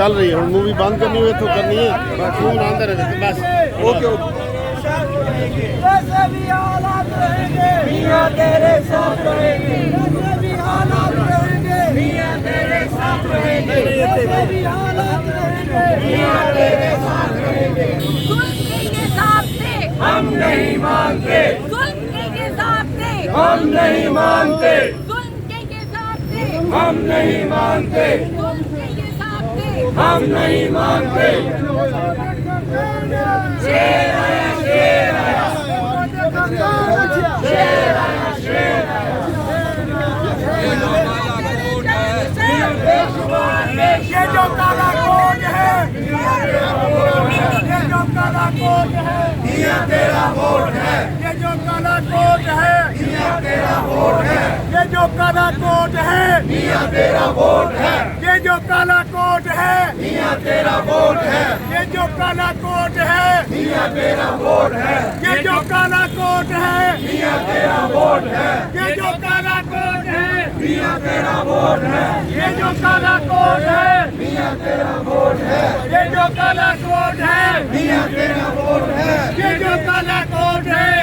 चल रही है मूवी बंद करनी हुई तो करनी है खून अंदर है बस ओके ओके वैसे भी हालात रहेंगे मियां तेरे साथ रहेंगे वैसे भी हालात रहेंगे मियां तेरे साथ रहेंगे वैसे भी हालात रहेंगे मियां तेरे साथ रहेंगे जुल्म के हिसाब से हम नहीं मानते जुल्म के हिसाब से हम नहीं मानते जुल्म के हिसाब से हम नहीं मानते जुल्म के हिसाब से हम नहीं मानते शेर आया शेर आया शेर आया शेर आया ये जो काला कोट है ये जो काला कोट है ये तेरा वोट है ये जो काला कोट है ये तेरा वोट है ये जो काला कोट है ये तेरा वोट है ये जो काला कोट है ये तेरा वोट है ये जो काला कोट है ये तेरा वोट है ये जो काला कोट है ये तेरा वोट है ये जो काला कोट है ये तेरा वोट है ये जो काला कोट है ये तेरा वोट है ये जो काला कोट है ये तेरा वोट है ये जो काला कोट है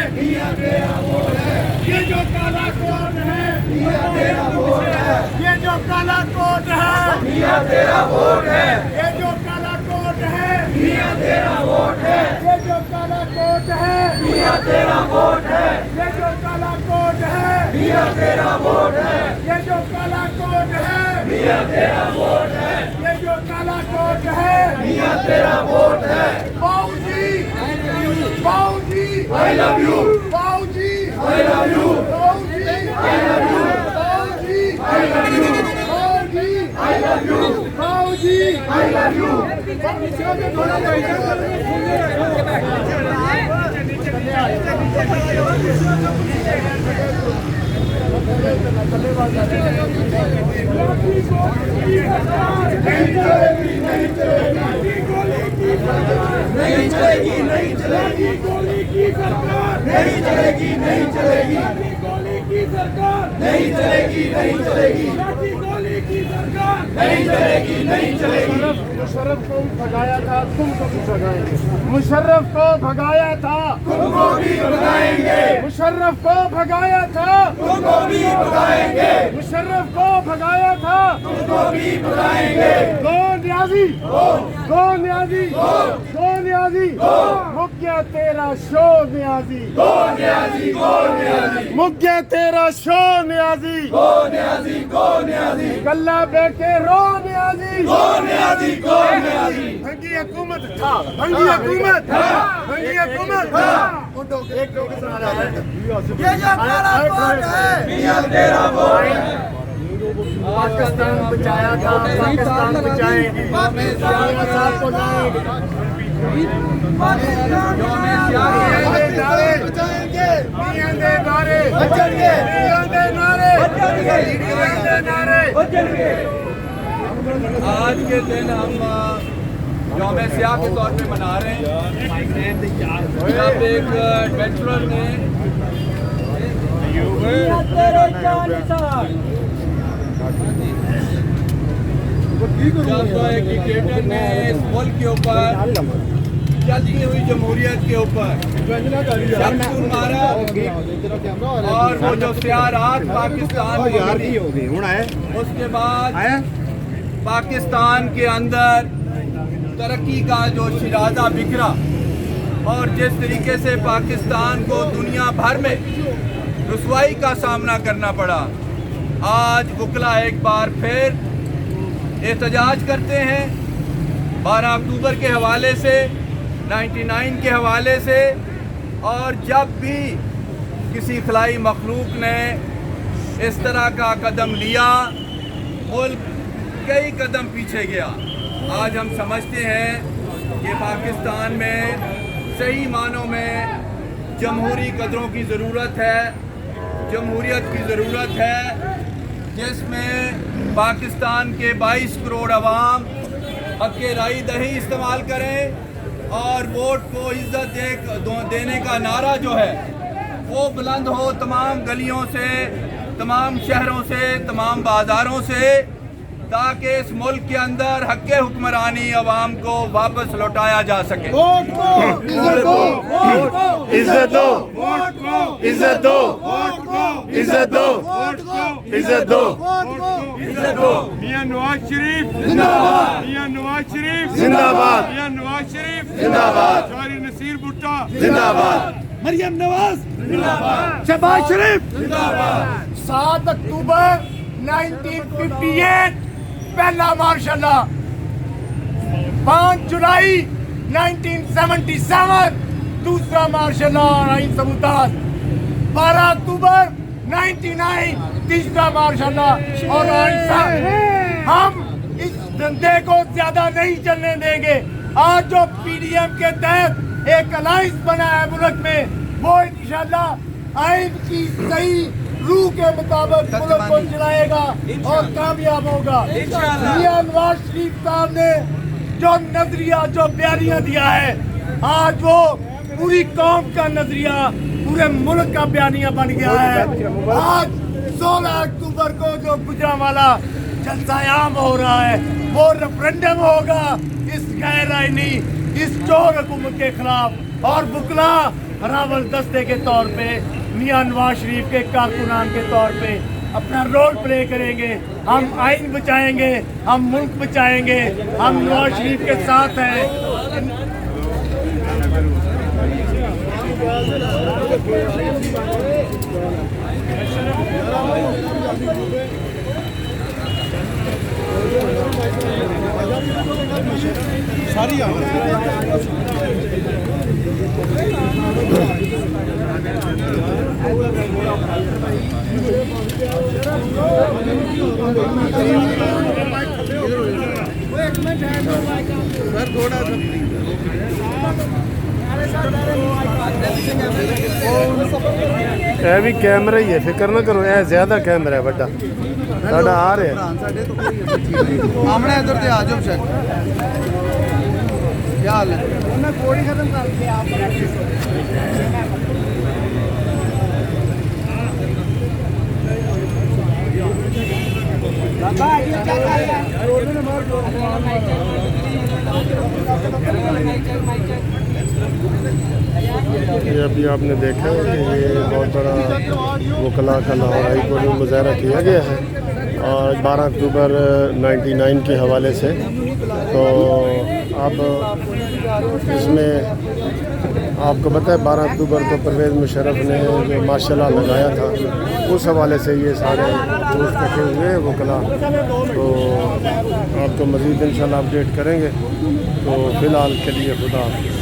ये तेरा वोट है ये जो काला कोट है ये तेरा वोट है ये जो काला कोट है ये तेरा वोट है ये जो काला कोट है ये तेरा वोट है ये जो काला कोट है ये तेरा वोट है ये जो काला कोट है ये तेरा वोट है ये जो काला कोट है ये तेरा वोट है ये जो काला कोट है ये तेरा वोट है बाऊजी आई लव यू बाऊजी आई लव यू बाऊजी आई लव यू बाऊजी आई लव यू बाऊजी आई लव यू बाऊजी आई लव यू नहीं चलेगी नहीं चलेगी गोली की सरकार नहीं चलेगी नहीं चलेगी गोली की सरकार नहीं चलेगी नहीं चलेगी गोली की सरकार नहीं चलेगी नहीं चलेगी मुशर्रफ को भगाया था तुमको भी भगाएंगे मुशर्रफ को भगाया था तुमको भी भगाएंगे मुशर्रफ को भगाया था तुमको भी भगाएंगे मुशर्रफ को भगाया था तुमको भी भगाएंगे दो न्याजी दो न्याजी दो न्याजी मुक गया तेरा शो न्याजी गो न्याजी गो न्याजी मुक गया तेरा शो न्याजी गो न्याजी गो न्याजी गल्ला बेके रो न्याजी गो न्याजी गो न्याजी भंगी हुकूमत था भंगी हुकूमत था भंगी हुकूमत था एक दो के साथ ये जो काला कोट है मियां तेरा वोट है पाकिस्तान बचाया था पाकिस्तान बचाएंगे साथ को जाएंगे बचाएंगे मियां दे नारे बचेंगे मियां दे नारे बचेंगे मियां दे नारे बचेंगे आज के दिन हम यौम सियाह के तौर पे मना रहे हैं। जब एक एडवेंचरर ने जब एक डिक्टेटर ने इस मुल्क के ऊपर चलती हुई जमहूरियत के ऊपर शमशूर मारा और वो जो सियाह रात पाकिस्तान को मिली, उसके बाद पाकिस्तान के अंदर तरक्की का जो शिराजा बिखरा और जिस तरीके से पाकिस्तान को दुनिया भर में रुसवाई का सामना करना पड़ा, आज वकला एक बार फिर एहतजाज करते हैं 12 अक्टूबर के हवाले से, 99 के हवाले से। और जब भी किसी खलाई मखलूक ने इस तरह का कदम लिया, मुल्क कई कदम पीछे गया। आज हम समझते हैं कि पाकिस्तान में सही मानों में जमहूरी कदरों की ज़रूरत है, जमहूरियत की ज़रूरत है, जिसमें पाकिस्तान के 22 करोड़ अवाम हक़ राय दही इस्तेमाल करें और वोट को इज्जत देने का नारा जो है वो बुलंद हो तमाम गलियों से, तमाम शहरों से, तमाम बाज़ारों से। ताकि इस मुल्क के अंदर हक़ हुक्मरानी अवाम को वापस लौटाया जा सके। वोट को इज्जत दो, वोट को इज्जत दो, वोट को इज्जत दो, वोट को इज्जत दो, वोट को इज्जत दो, वोट को इज्जत दो। मियां नवाज शरीफ जिंदाबाद, मियां नवाज शरीफ जिंदाबाद, मियां नवाज शरीफ जिंदाबाद, शौरी नसीर भुट्टो जिंदाबाद, मरियम नवाज जिंदाबाद, शहबाज शरीफ 7 अक्टूबर 1958 पहला मार्शल, 5 जुलाई 1977 दूसरा मार्शल और आइन सबूतात, 12 अक्टूबर 99 तीसरा मार्शल और आइन साहब। हम इस धंधे को ज्यादा नहीं चलने देंगे। आज जो पीडीएम के तहत एक अलायंस बना है मुल्क में, वो इंशाल्लाह आइन की सही रूह के मुताबिक मुल्क को चलाएगा और कामयाब होगा। मियां नवाज शरीफ साहब ने जो नजरिया, जो बयानिया दिया है, आज वो पूरी कौम का नजरिया, पूरे मुल्क का बयानिया बन गया है। आज 16 अक्टूबर को जो गुजरांवाला जलसायाम हो रहा है, वो रेफरेंडम होगा इस गैर आईनी, इस चोर हुकूमत के खिलाफ। और बुकला हरावल दस्ते के तौर पे, मियां नवाज शरीफ के कारकुनान के तौर पे अपना रोल प्ले करेंगे। हम आइन बचाएंगे, हम मुल्क बचाएंगे, हम नवाज शरीफ के साथ हैं। ਇਹ ਵੀ ਕੈਮਰਾ ਹੀ ਹੈ, ਫਿਕਰ ਨਾ ਕਰੋ। ਇਹ ਜ਼ਿਆਦਾ ਕੈਮਰਾ ਹੈ ਵੱਡਾ, ਸਾਡਾ ਆ ਰਿਹਾ। ਆਮਣੇ ਇਧਰ ਤੇ ਆ ਜਾਓ ਸ਼ੇਖ, ਕੀ ਹਾਲ ਹੈ? मैं कोड़ी खत्म कर दिया आप बाबा ये क्या कर रहा ये अभी आपने देखा है कि ये बहुत बड़ा वकला का लाहौर हाई कोर्ट में मुजाहरा किया गया है और 12 अक्टूबर 99 के हवाले से। तो अब इसमें आपको पता है 12 अक्टूबर को परवेज़ मुशर्रफ ने जो माशाल्लाह लगाया था, उस हवाले से ये सारे दोस्त इकट्ठे हुए हैं वकला। तो आपको मज़ीद इंशाल्लाह अपडेट करेंगे। तो फ़िलहाल के लिए खुदा हाफ़िज़।